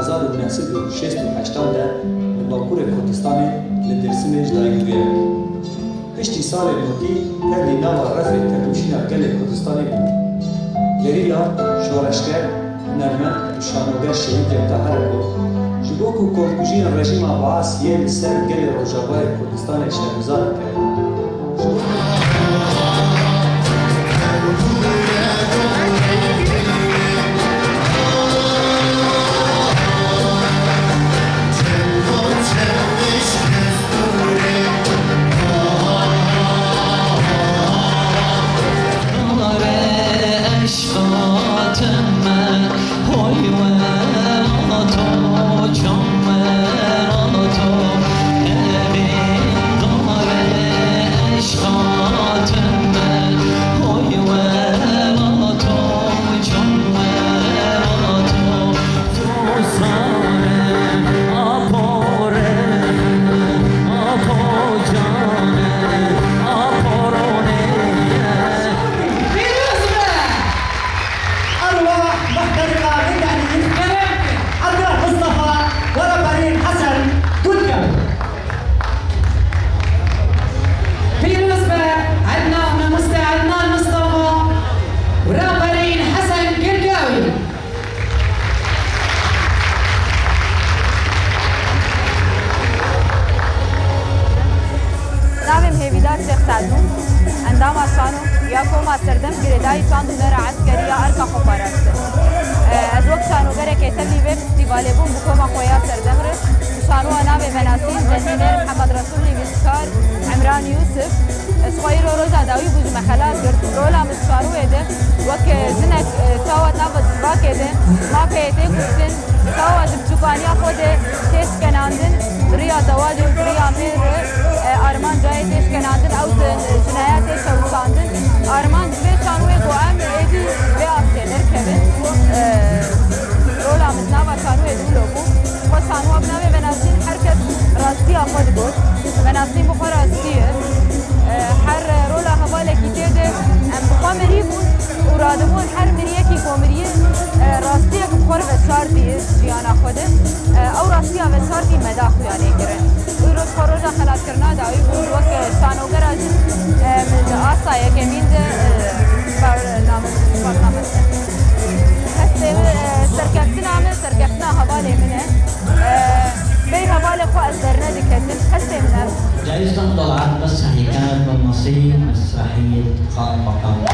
1968 ده لباکور کردستان لدرسمش دایگویه. پشتی سال نوتی هدی نوا رفع تدوشین گل کردستانی بود. لریا شورشگر نرمن و شانوگر شهید انتحار بود. جبوکو کردکوژین رژیم عباس یه سر گل روژاوای کردستان شرمزار کرد. اندام شانو یا کوما سردم گردای چند نر عسکری ارکا خبرست از وقت شانو گره که تبلی به فستیوال بوم بکوما خویا سردم رس شانو نام مناسین جنینر محمد رسول ویسکار عمران یوسف صغير روزا داوی بوج مخلات گرد رولا مسکارو اده وک زنک تاوت نبض باکده ما پیته کسن تاوت بچوکانیا خود تیس کناندن ریا دوالی و ریا میر آرمان جای تیس کناندن او جنایات شوشاندن آرمان جوی شانوی قوام ایدی به آسته نرکبه رولا مزناوا شانوی دولو بو و شانوا بناوی بناسین حرکت راستی خود بود بناسین بخور راستیه هر رولا حوالکی تیده بخوا مری بود و رادمون هر مریه کی کومریه راستیه که بخور وشارتی جیانا خوده او راستیه وشارتی مدا خویانه گرن و روز خروجا خلاص کرنا داوی بود وقت شانوگر از آسایه که میند برنامه سرکفتنا حوالی منه بی حوالی خو از درنه دکتن هسته منه جایزتان طلعت مسرحية كانت من نصيب مسرحية خان مقام